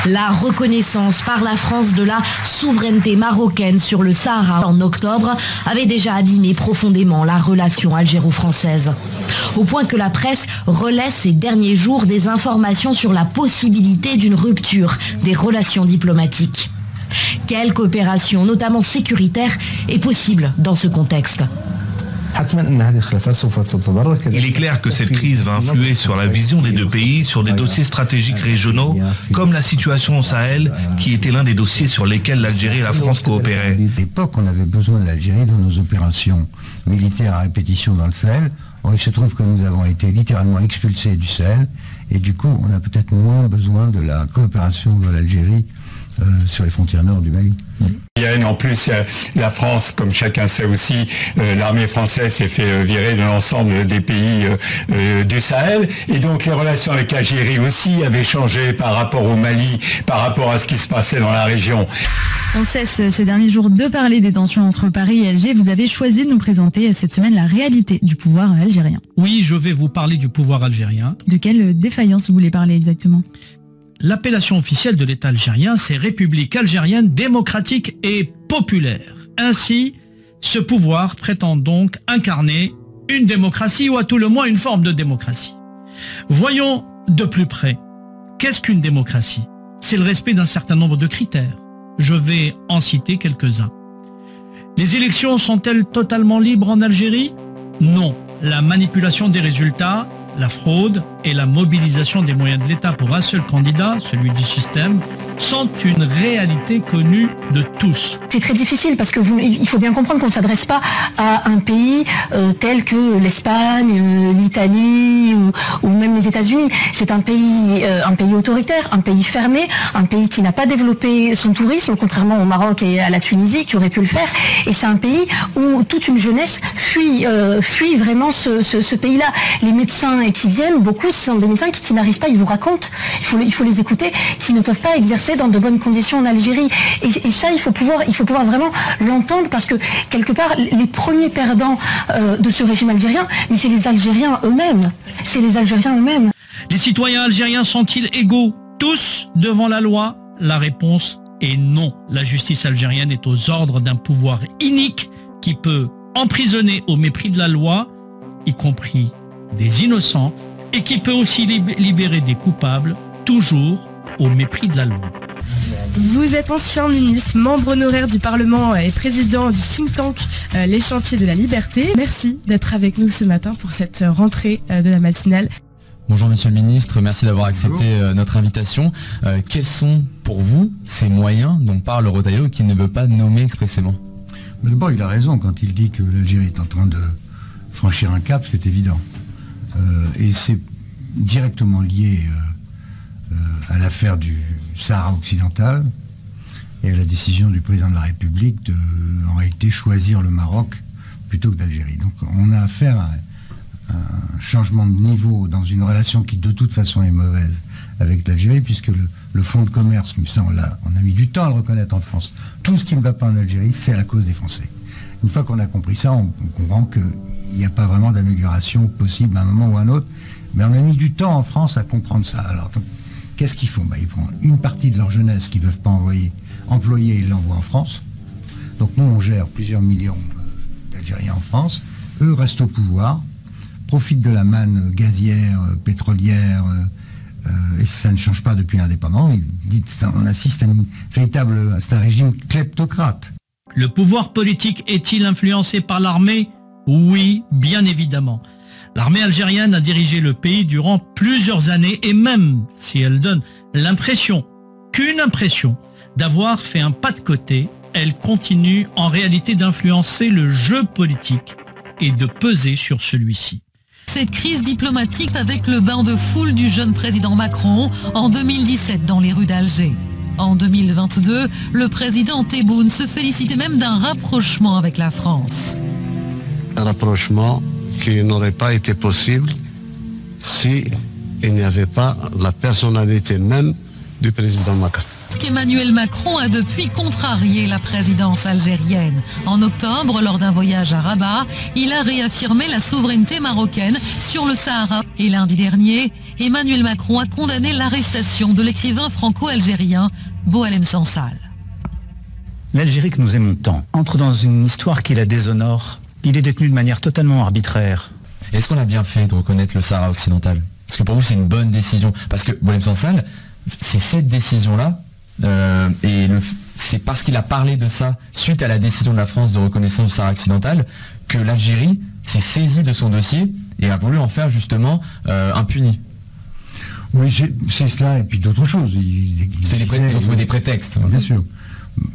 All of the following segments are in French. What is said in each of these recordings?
La reconnaissance par la France de la souveraineté marocaine sur le Sahara en octobre avait déjà abîmé profondément la relation algéro-française. Au point que la presse relaie ces derniers jours des informations sur la possibilité d'une rupture des relations diplomatiques. Quelle coopération, notamment sécuritaire, est possible dans ce contexte ? Il est clair que cette crise va influer sur la vision des deux pays, sur des dossiers stratégiques régionaux, comme la situation au Sahel, qui était l'un des dossiers sur lesquels l'Algérie et la France coopéraient. À l'époque, on avait besoin de l'Algérie dans nos opérations militaires à répétition dans le Sahel. Or, il se trouve que nous avons été littéralement expulsés du Sahel, et du coup, on a peut-être moins besoin de la coopération de l'Algérie sur les frontières nord du Mali. En plus, la France, comme chacun sait aussi, l'armée française s'est fait virer de l'ensemble des pays du Sahel. Et donc les relations avec l'Algérie aussi avaient changé par rapport au Mali, par rapport à ce qui se passait dans la région. On cesse ces derniers jours de parler des tensions entre Paris et Alger. Vous avez choisi de nous présenter cette semaine la réalité du pouvoir algérien. Oui, je vais vous parler du pouvoir algérien. De quelle défaillance vous voulez parler exactement ? L'appellation officielle de l'État algérien, c'est République algérienne démocratique et populaire. Ainsi, ce pouvoir prétend donc incarner une démocratie ou à tout le moins une forme de démocratie. Voyons de plus près. Qu'est-ce qu'une démocratie ? C'est le respect d'un certain nombre de critères. Je vais en citer quelques-uns. Les élections sont-elles totalement libres en Algérie ? Non. La manipulation des résultats, la fraude et la mobilisation des moyens de l'État pour un seul candidat, celui du système, sont une réalité connue de tous. C'est très difficile parce que il faut bien comprendre qu'on ne s'adresse pas à un pays tel que l'Espagne, l'Italie ou même les États-Unis. C'est un pays autoritaire, un pays fermé, un pays qui n'a pas développé son tourisme, contrairement au Maroc et à la Tunisie qui auraient pu le faire. Et c'est un pays où toute une jeunesse fuit vraiment ce pays-là. Les médecins qui viennent, beaucoup, ce sont des médecins qui n'arrivent pas, ils vous racontent, il faut les écouter, qui ne peuvent pas exercer dans de bonnes conditions en Algérie. Et ça, il faut pouvoir vraiment l'entendre parce que, quelque part, les premiers perdants de ce régime algérien, mais c'est les Algériens eux-mêmes. C'est les Algériens eux-mêmes. Les citoyens algériens sont-ils égaux, tous, devant la loi ? La réponse est non. La justice algérienne est aux ordres d'un pouvoir inique qui peut emprisonner au mépris de la loi, y compris des innocents, et qui peut aussi libérer des coupables, toujours au mépris de la loi. Vous êtes ancien ministre, membre honoraire du Parlement et président du think tank Les Chantiers de la Liberté. Merci d'être avec nous ce matin pour cette rentrée de la matinale. Bonjour Monsieur le Ministre, merci d'avoir accepté notre invitation. Quels sont pour vous ces moyens dont parle Retailleau qui ne veut pas nommer expressément ? D'abord, il a raison quand il dit que l'Algérie est en train de franchir un cap, c'est évident. Et c'est directement lié à l'affaire du Sahara occidental et à la décision du président de la République de, en réalité, choisir le Maroc plutôt que l'Algérie. Donc on a affaire à un changement de niveau dans une relation qui de toute façon est mauvaise avec l'Algérie, puisque le fonds de commerce, mais ça on a mis du temps à le reconnaître en France, tout ce qui ne va pas en Algérie, c'est à la cause des Français. Une fois qu'on a compris ça, on comprend qu'il n'y a pas vraiment d'amélioration possible à un moment ou à un autre, mais on a mis du temps en France à comprendre ça. Alors qu'est-ce qu'ils font ? Ils prennent une partie de leur jeunesse qu'ils ne peuvent pas employer, ils l'envoient en France. Donc nous, on gère plusieurs millions d'Algériens en France. Eux restent au pouvoir, profitent de la manne gazière, pétrolière, et ça ne change pas depuis l'indépendance. On assiste à c'est un régime kleptocrate. Le pouvoir politique est-il influencé par l'armée ? Oui, bien évidemment. L'armée algérienne a dirigé le pays durant plusieurs années et même si elle donne qu'une impression d'avoir fait un pas de côté, elle continue en réalité d'influencer le jeu politique et de peser sur celui-ci. Cette crise diplomatique avec le bain de foule du jeune président Macron en 2017 dans les rues d'Alger. En 2022, le président Tebboune se félicitait même d'un rapprochement avec la France. Un rapprochement qui n'aurait pas été possible si il n'y avait pas la personnalité même du président Macron. qu'Emmanuel Macron a depuis contrarié la présidence algérienne. En octobre, lors d'un voyage à Rabat, il a réaffirmé la souveraineté marocaine sur le Sahara. Et lundi dernier, Emmanuel Macron a condamné l'arrestation de l'écrivain franco-algérien Boualem Sansal. L'Algérie que nous aimons tant entre dans une histoire qui la déshonore. Il est détenu de manière totalement arbitraire. Est-ce qu'on a bien fait de reconnaître le Sahara occidental? Parce que pour vous, c'est une bonne décision. Parce que Boualem Sansal, c'est cette décision-là, c'est parce qu'il a parlé de ça suite à la décision de la France de reconnaissance du Sahara occidental que l'Algérie s'est saisie de son dossier et a voulu en faire justement impuni. Oui, c'est cela et puis d'autres choses. Ils ont trouvé des prétextes. Bien sûr.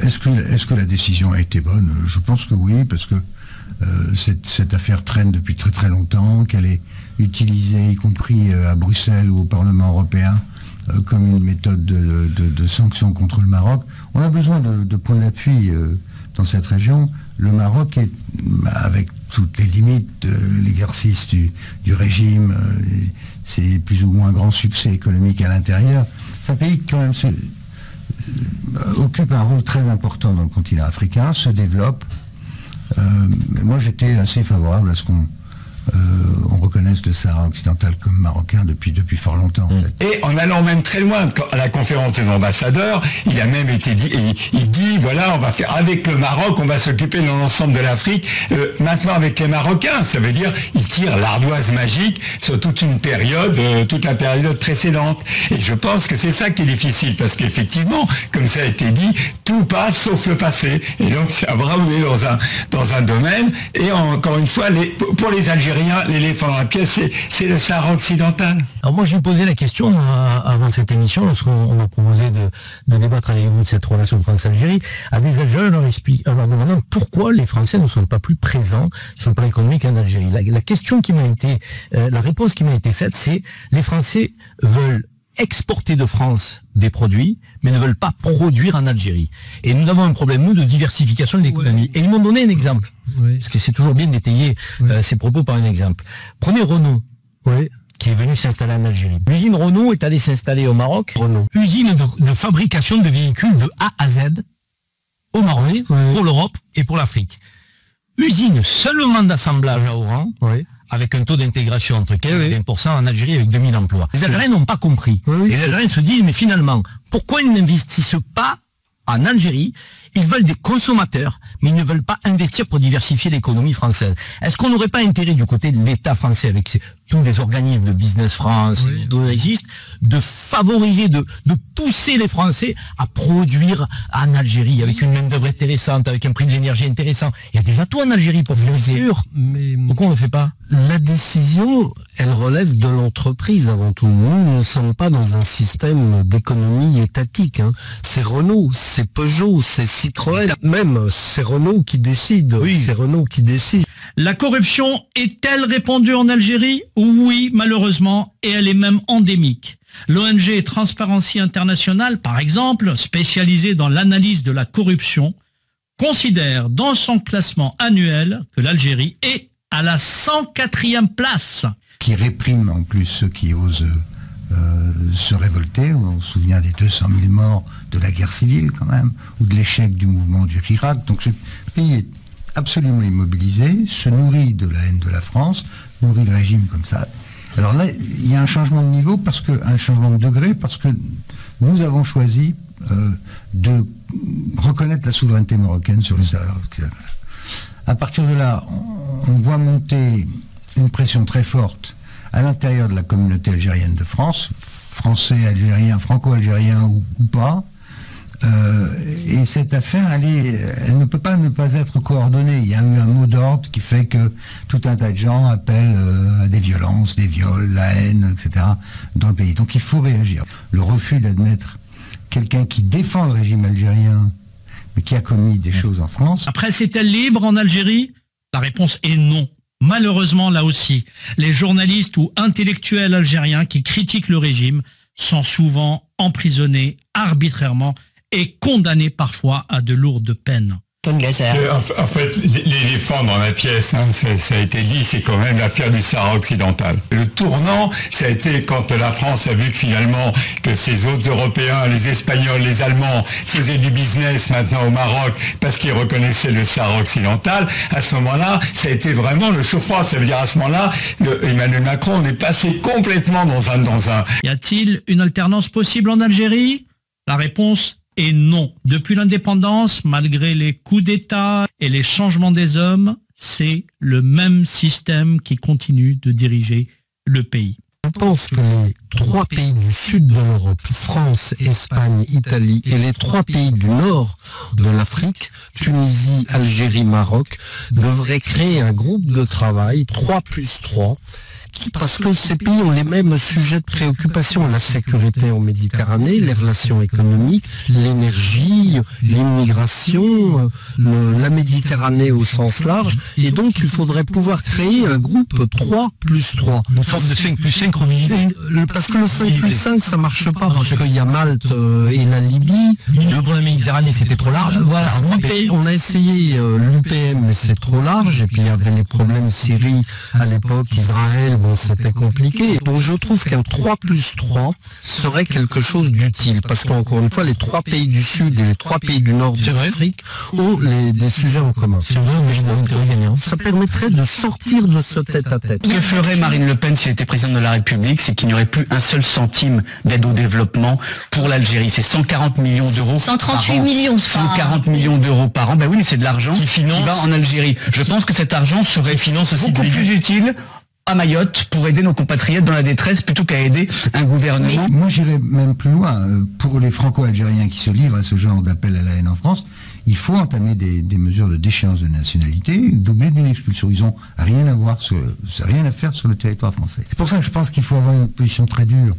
Est-ce que la décision a été bonne? Je pense que oui, parce que cette affaire traîne depuis très très longtemps, qu'elle est utilisée, y compris à Bruxelles ou au Parlement européen, comme une méthode de sanction contre le Maroc. On a besoin de points d'appui dans cette région. Le Maroc est, avec toutes les limites de l'exercice du régime, c'est plus ou moins grand succès économique à l'intérieur. C'est un pays qui quand même occupe un rôle très important dans le continent africain, se développe. Moi j'étais assez favorable à ce qu'on reconnaisse le Sahara occidental comme marocain depuis fort longtemps. En fait. Et en allant même très loin, à la conférence des ambassadeurs, il a même été dit, il dit voilà, on va faire avec le Maroc, on va s'occuper de l'ensemble de l'Afrique, maintenant avec les Marocains. Ça veut dire, il tire l'ardoise magique sur toute une période, toute la période précédente. Et je pense que c'est ça qui est difficile, parce qu'effectivement, comme ça a été dit, tout passe sauf le passé. Et donc, c'est vrai, on est dans un domaine, et encore une fois, pour les Algériens, l'éléphant dans la pièce, c'est le Sahara occidental. Alors moi j'ai posé la question avant cette émission, lorsqu'on m'a proposé de débattre avec vous de cette relation France-Algérie, à des Algériens en leur demandant pourquoi les Français ne sont pas plus présents sur le plan économique en Algérie. La question qui m'a été, la réponse qui m'a été faite, c'est les Français veulent exporter de France des produits, mais ne veulent pas produire en Algérie. Et nous avons un problème, nous, de diversification de l'économie. Et ils m'ont donné un exemple, parce que c'est toujours bien d'étayer ces propos par un exemple. Prenez Renault, qui est venu s'installer en Algérie. L'usine Renault est allée s'installer au Maroc. Usine de fabrication de véhicules de A à Z au Maroc, pour l'Europe et pour l'Afrique. Usine seulement d'assemblage à Oran, avec un taux d'intégration entre 15 et 20% en Algérie avec 2000 emplois. Les Algériens n'ont pas compris. Les Algériens se disent, mais finalement, pourquoi ils n'investissent pas en Algérie? Ils veulent des consommateurs, mais ils ne veulent pas investir pour diversifier l'économie française. Est-ce qu'on n'aurait pas intérêt du côté de l'État français, avec tous les organismes de Business France, d'autres existent, de favoriser, de pousser les Français à produire en Algérie, avec une main-d'œuvre intéressante, avec un prix de l'énergie intéressant? Il y a des atouts en Algérie pour faire ça. Mais pourquoi on ne le fait pas? La décision, elle relève de l'entreprise avant tout. Nous ne sommes pas dans un système d'économie étatique. C'est Renault, c'est Peugeot, c'est Citroën, même c'est Renault qui décide. C'est Renault qui décide. La corruption est-elle répandue en Algérie? Oui, malheureusement, et elle est même endémique. L'ONG Transparency International, par exemple, spécialisée dans l'analyse de la corruption, considère dans son classement annuel que l'Algérie est à la 104e place. Qui réprime en plus ceux qui osent se révolter. On se souvient des 200 000 morts de la guerre civile quand même, ou de l'échec du mouvement du Irak. Donc ce pays est absolument immobilisé, se nourrit de la haine de la France, nourrit le régime comme ça. Alors là, il y a un changement de niveau, un changement de degré, parce que nous avons choisi de reconnaître la souveraineté marocaine sur le Sahara occidental. À partir de là, on voit monter une pression très forte à l'intérieur de la communauté algérienne de France, français, algériens, franco-algériens ou pas. Et cette affaire, elle ne peut pas ne pas être coordonnée. Il y a eu un mot d'ordre qui fait que tout un tas de gens appellent à des violences, des viols, la haine, etc. dans le pays. Donc il faut réagir. Le refus d'admettre quelqu'un qui défend le régime algérien, mais qui a commis des choses en France. Après, c'est-elle libre en Algérie? La réponse est non. Malheureusement, là aussi, les journalistes ou intellectuels algériens qui critiquent le régime sont souvent emprisonnés arbitrairement et condamnés parfois à de lourdes peines. En fait, l'éléphant dans la pièce, hein, ça a été dit, c'est quand même l'affaire du Sahara occidental. Le tournant, ça a été quand la France a vu que finalement, que ces autres Européens, les Espagnols, les Allemands, faisaient du business maintenant au Maroc parce qu'ils reconnaissaient le Sahara occidental. À ce moment-là, ça a été vraiment le chaud-froid. Ça veut dire à ce moment-là, Emmanuel Macron est passé complètement dans un... Y a-t-il une alternance possible en Algérie? La réponse est non. Depuis l'indépendance, malgré les coups d'État et les changements des hommes, c'est le même système qui continue de diriger le pays. Je pense que les 3 pays du sud de l'Europe, France, Espagne, Italie, et les 3 pays du nord de l'Afrique, Tunisie, Algérie, Maroc, devraient créer un groupe de travail 3+3, parce que ces pays ont les mêmes sujets de préoccupation, la sécurité en Méditerranée, les relations économiques, l'énergie, l'immigration, la Méditerranée au sens large, et donc il faudrait pouvoir créer un groupe 3+3. Une sorte de 5+5 parce que le 5+5 ça marche pas, parce qu'il y a Malte et la Libye. Pour la Méditerranée c'était trop large. Voilà, on a essayé l'UPM mais c'est trop large, et puis il y avait les problèmes Syrie à l'époque, Israël, bon c'était compliqué. Donc je trouve qu'un 3+3 serait quelque chose d'utile, parce qu'encore une fois les 3 pays du sud et les 3 pays du nord de l'Afrique ont des sujets en commun. Ça permettrait de sortir de ce tête-à-tête. Ce que ferait Marine Le Pen si elle était présidente de la République, c'est qu'il n'y aurait plus un seul centime d'aide au développement pour l'Algérie. C'est 140 millions d'euros 138 millions. 140 millions d'euros par an. Ben oui, mais c'est de l'argent qui va en Algérie. Je pense que cet argent serait beaucoup plus utile à Mayotte pour aider nos compatriotes dans la détresse plutôt qu'à aider un gouvernement. Moi j'irais même plus loin. Pour les Franco-Algériens qui se livrent à ce genre d'appel à la haine en France, il faut entamer des mesures de déchéance de nationalité, doublées d'une expulsion. Ils n'ont rien à faire sur le territoire français. C'est pour ça que je pense qu'il faut avoir une position très dure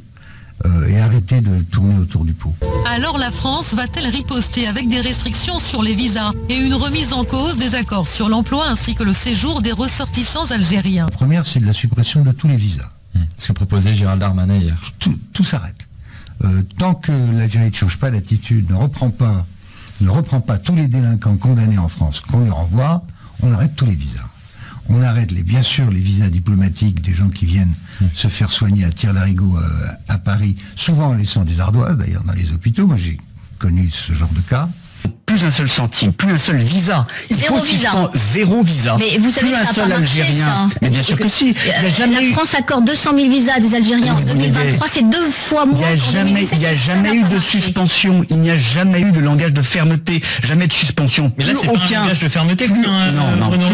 et arrêter de tourner autour du pot. Alors la France va-t-elle riposter avec des restrictions sur les visas et une remise en cause des accords sur l'emploi ainsi que le séjour des ressortissants algériens? La première, c'est de la suppression de tous les visas. Ce que proposait Gérald Darmanin hier. Tout s'arrête. Tant que l'Algérie ne change pas d'attitude, ne reprend pas tous les délinquants condamnés en France qu'on lui renvoie, on arrête tous les visas. On arrête bien sûr les visas diplomatiques des gens qui viennent se faire soigner à Tire-Larigot à Paris, souvent en laissant des ardoises d'ailleurs dans les hôpitaux. Moi j'ai connu ce genre de cas. Plus un seul centime, plus un seul visa. Zéro visa. Mais vous savez plus que un ça seul a pas marché, Algérien. ça. Mais bien sûr que si. La France accorde 200 000 visas à des Algériens en 2023, c'est 2 fois moins. Il n'y a jamais eu de suspension, il n'y a jamais eu de langage de fermeté, jamais de suspension. Mais là, c'est pas un langage de fermeté. Plus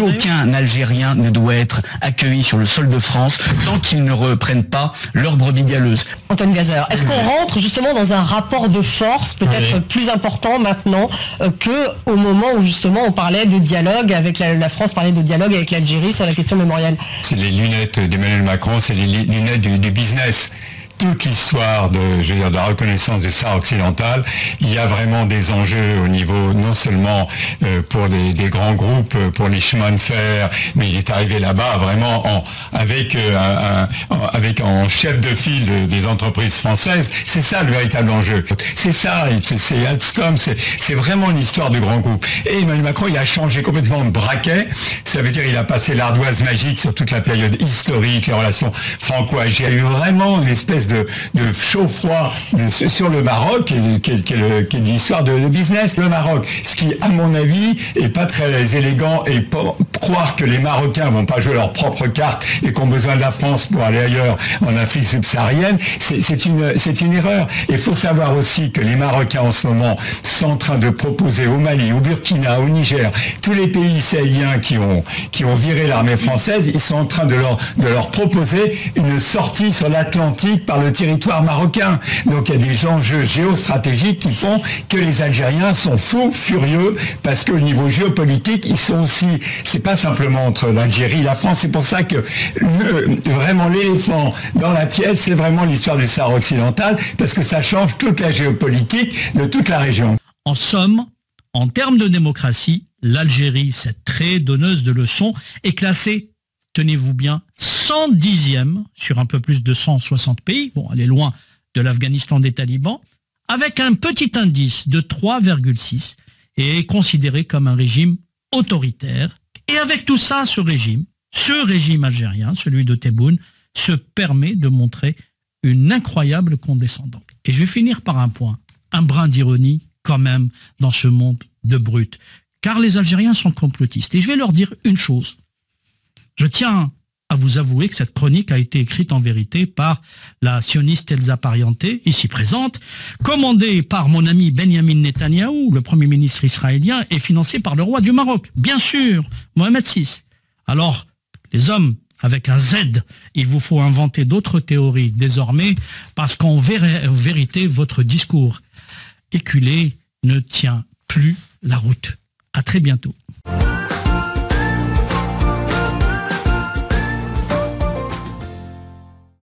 aucun Algérien ne doit être accueilli sur le sol de France tant qu'ils ne reprennent pas leur brebis galeuse. Antoine Gazer, est-ce qu'on rentre justement dans un rapport de force peut-être plus important maintenant qu'au moment où justement on parlait de dialogue avec la France parlait de dialogue avec l'Algérie sur la question mémorielle? C'est les lunettes d'Emmanuel Macron, c'est les lunettes du business. Toute l'histoire de la reconnaissance du Sahara occidental, il y a vraiment des enjeux au niveau non seulement pour des grands groupes, pour les chemins de fer, mais il est arrivé là-bas vraiment avec en chef de file des entreprises françaises. C'est ça le véritable enjeu. C'est ça, c'est Alstom, c'est vraiment une histoire de grands groupes. Et Emmanuel Macron, il a changé complètement de braquet. Ça veut dire il a passé l'ardoise magique sur toute la période historique, les relations franco-algériennes. Il y a eu vraiment une espèce de chaud-froid sur le Maroc, qui est l'histoire de business. Le Maroc, ce qui, à mon avis, est pas très élégant, et croire que les Marocains vont pas jouer leur propre carte et qu'ont besoin de la France pour aller ailleurs en Afrique subsaharienne, c'est une erreur. Il faut savoir aussi que les Marocains en ce moment sont en train de proposer au Mali, au Burkina, au Niger, tous les pays sahéliens qui ont viré l'armée française, ils sont en train de leur proposer une sortie sur l'Atlantique par le territoire marocain. Donc il y a des enjeux géostratégiques qui font que les Algériens sont fous, furieux, parce qu'au niveau géopolitique, ils sont aussi, c'est pas simplement entre l'Algérie et la France, c'est pour ça que vraiment l'éléphant dans la pièce, c'est vraiment l'histoire du Sahara occidental, parce que ça change toute la géopolitique de toute la région. En somme, en termes de démocratie, l'Algérie, cette très donneuse de leçons, est classée, tenez-vous bien, 110e sur un peu plus de 160 pays. Bon, elle est loin de l'Afghanistan des talibans, avec un petit indice de 3,6. et est considéré comme un régime autoritaire. Et avec tout ça, ce régime algérien, celui de Tebboune, se permet de montrer une incroyable condescendance. Et je vais finir par un point, un brin d'ironie quand même dans ce monde de brutes. Car les Algériens sont complotistes. Et je vais leur dire une chose. Je tiens à vous avouer que cette chronique a été écrite en vérité par la sioniste Elsa Parienté, ici présente, commandée par mon ami Benyamin Netanyahou, le Premier ministre israélien, et financée par le roi du Maroc, bien sûr, Mohamed VI. Alors, les hommes avec un Z, il vous faut inventer d'autres théories désormais, parce qu'en vérité, votre discours éculé ne tient plus la route. À très bientôt.